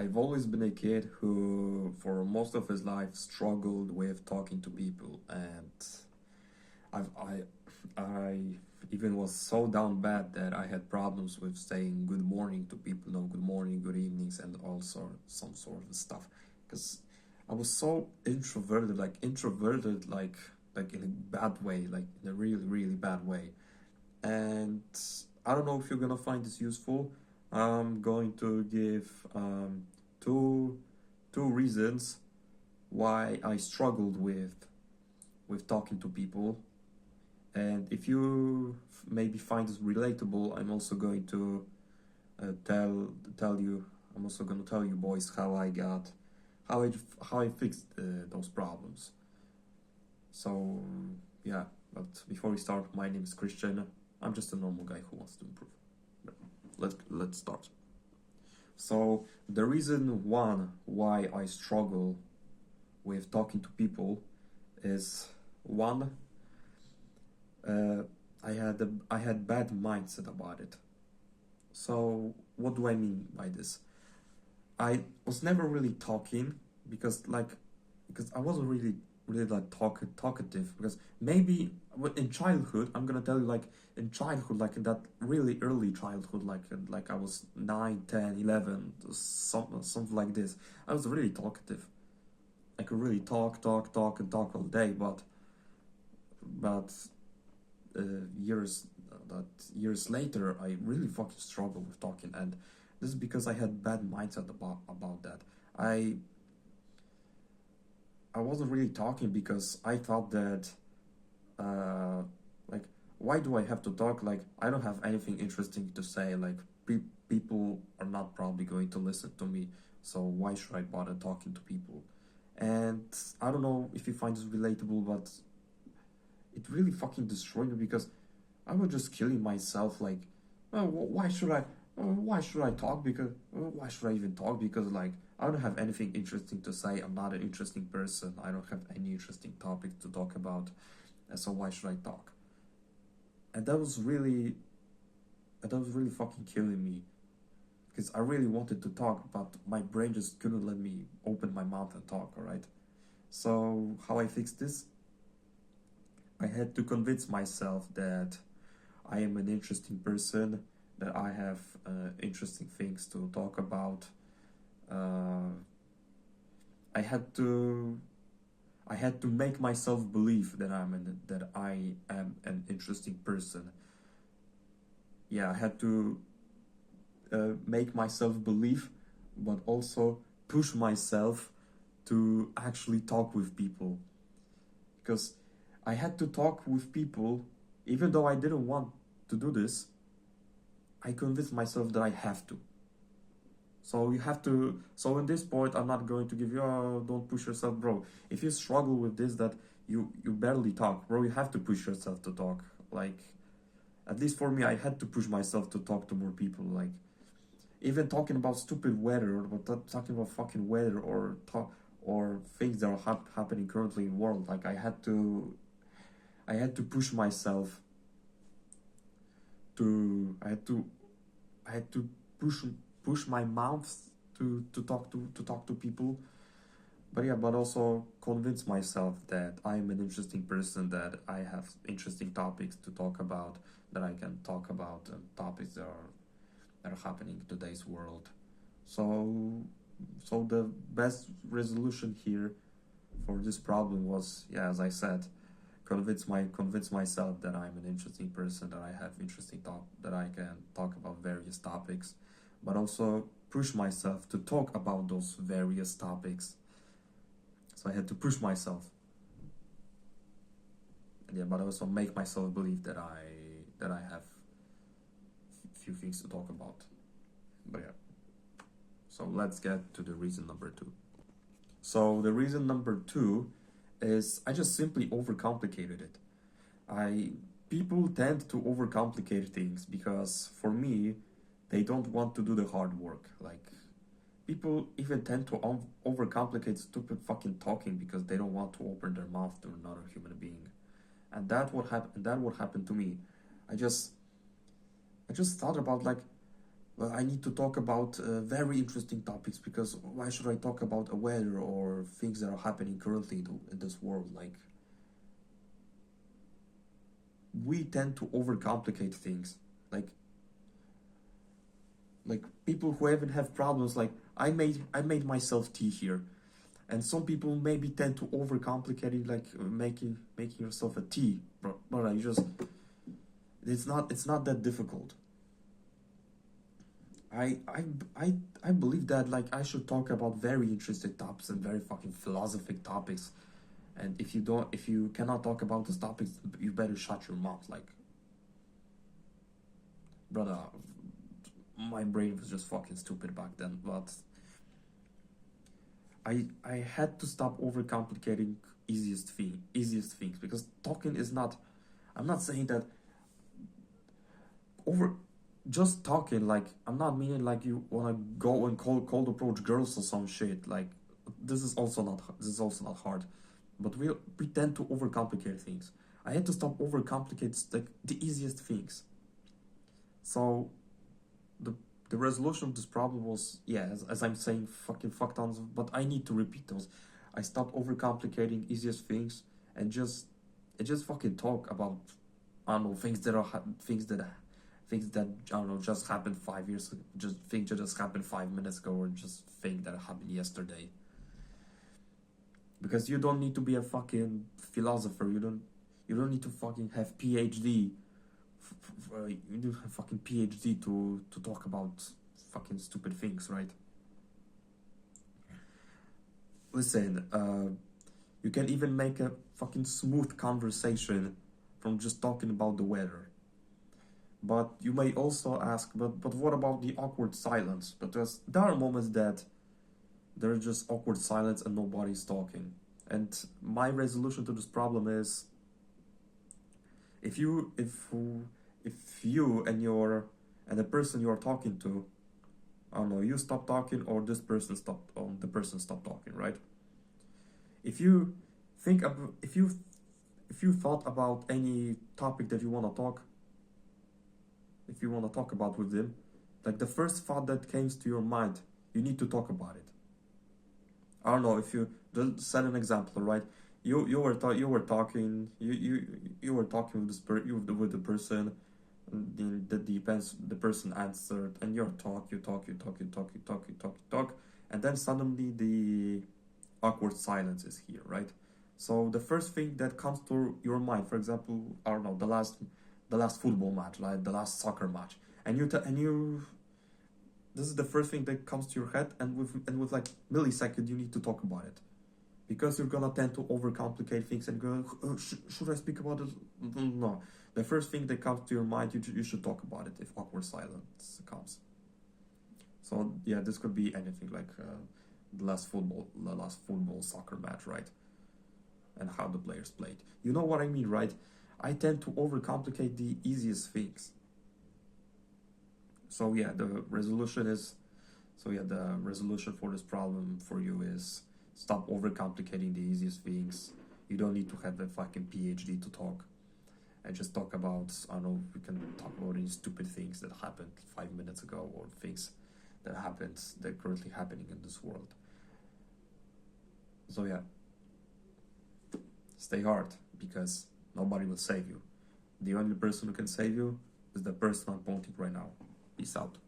I've always been a kid who, for most of his life, struggled with talking to people, and I've, I even was so down bad that I had problems with saying good morning to people, no good morning, good evenings, and also some sort of stuff, because I was so introverted, like in a bad way, like in a really, really bad way, and I don't know if you're gonna find this useful. I'm going to give two two reasons why I struggled with talking to people, and if you maybe find this relatable, I'm also going to tell you. I'm also going to tell you, boys, how I how I fixed those problems. So yeah, but before we start, my name is Christian. I'm just a normal guy who wants to improve. Let's start. So the reason one why I struggle with talking to people is one, uh, I had bad mindset about it. So what do I mean by this? I was never really talking because like because I wasn't really like talkative, because maybe in childhood, I'm gonna tell you, like in childhood, like in that really early childhood, like I was 9, 10, 11, something like this, I was really talkative. I could really talk all day, but uh, years that years later, I really fucking struggle with talking, and this is because I had bad mindset about that. I I wasn't really talking because I thought that, uh, like, why do I have to talk? Like, I don't have anything interesting to say. Like, people are not probably going to listen to me, so why should I bother talking to people? And I don't know if you find this relatable, but it really fucking destroyed me, because I was just killing myself. Like, oh, why should I talk? Because why should I even talk? Because like I don't have anything interesting to say. I'm not an interesting person. I don't have any interesting topics to talk about. And so why should I talk? And that was really fucking killing me, because I really wanted to talk, but my brain just couldn't let me open my mouth and talk. All right. So how I fixed this? I had to convince myself that I am an interesting person, that I have interesting things to talk about. Uh, I had to I had to make myself believe that I am an interesting person. Yeah, I had to make myself believe, but also push myself to actually talk with people, because I had to talk with people even though I didn't want to do this. I convinced myself that I have to. So you have to. So in this point, I'm not going to give you. Oh, don't push yourself, bro. If you struggle with this, that you barely talk, bro, you have to push yourself to talk. Like, at least for me, I had to push myself to talk to more people. Like, even talking about stupid weather, or talking about fucking weather, or or things that are happening currently in the world. Like, I had to push myself to. I had to push push my mouth to talk to people. But yeah, but also convince myself that I am an interesting person, that I have interesting topics to talk about, that I can talk about, topics that are happening in today's world. So so the best resolution here for this problem was, yeah, as I said, convince myself that I'm an interesting person, that I have interesting that I can talk about various topics, but also push myself to talk about those various topics. So I had to push myself, and yeah, but also make myself believe that I have few things to talk about. But yeah, so let's get to the reason number two. So the reason number two is I just simply overcomplicated it. I People tend to overcomplicate things because for me, they don't want to do the hard work. Like, people even tend to overcomplicate stupid fucking talking because they don't want to open their mouth to another human being. And that what happened to me. I just I just thought about, like, well, I need to talk about very interesting topics, because why should I talk about a weather or things that are happening currently in this world? Like, we tend to overcomplicate things. Like, people who even have problems, like I made myself tea here, and some people maybe tend to overcomplicate it, like making yourself a tea, but I just it's not that difficult. I I I believe that, like, I should talk about very interesting topics and very fucking philosophic topics. And if you cannot talk about those topics, you better shut your mouth. Like, brother, my brain was just fucking stupid back then. But I had to stop overcomplicating easiest things, because talking is not. I'm not saying that over just talking, like, I'm not meaning like you wanna go and cold approach girls or some shit. Like, this is also not hard, but we tend to overcomplicate things. I had to stop overcomplicate, like, the easiest things. So the the resolution of this problem was, yeah, as I'm saying, fucking fuck tons of, but I need to repeat those. I stopped overcomplicating easiest things, and just fucking talk about, I don't know, things that I don't know just happened 5 years ago, just things that just happened 5 minutes ago, or just things that happened yesterday. Because you don't need to be a fucking philosopher. You don't need to fucking have PhD. You don't have fucking PhD to talk about fucking stupid things, right? Listen, you can even make a fucking smooth conversation from just talking about the weather. But you may also ask, but what about the awkward silence? Because there are moments that there's just awkward silence and nobody's talking. And my resolution to this problem is, if you and the person you are talking to, I don't know, you stop talking, or the person stop talking, right? If you think about if you thought about any topic that you want to talk, if you want to talk about with them, like, the first thought that comes to your mind, you need to talk about it. I don't know, if you just set an example, right? You were talking, you were talking with with the person, and then the person answered, and you talk, and then suddenly the awkward silence is here, right? So the first thing that comes to your mind, for example, I don't know, the last football match, like the last soccer match, and you this is the first thing that comes to your head, and with like millisecond you need to talk about it, because you're gonna tend to overcomplicate things and go, should I speak about it? No, the first thing that comes to your mind, you should talk about it if awkward silence comes. So yeah, this could be anything, like the last football soccer match, right? And how the players played. You know what I mean, right? I tend to overcomplicate the easiest things. So yeah, the resolution for this problem for you is, stop overcomplicating the easiest things. You don't need to have a fucking PhD to talk, and just talk about, I don't know, we can talk about any stupid things that happened 5 minutes ago, or things that are currently happening in this world. So yeah, stay hard, because nobody will save you. The only person who can save you is the person I'm pointing right now. Peace out.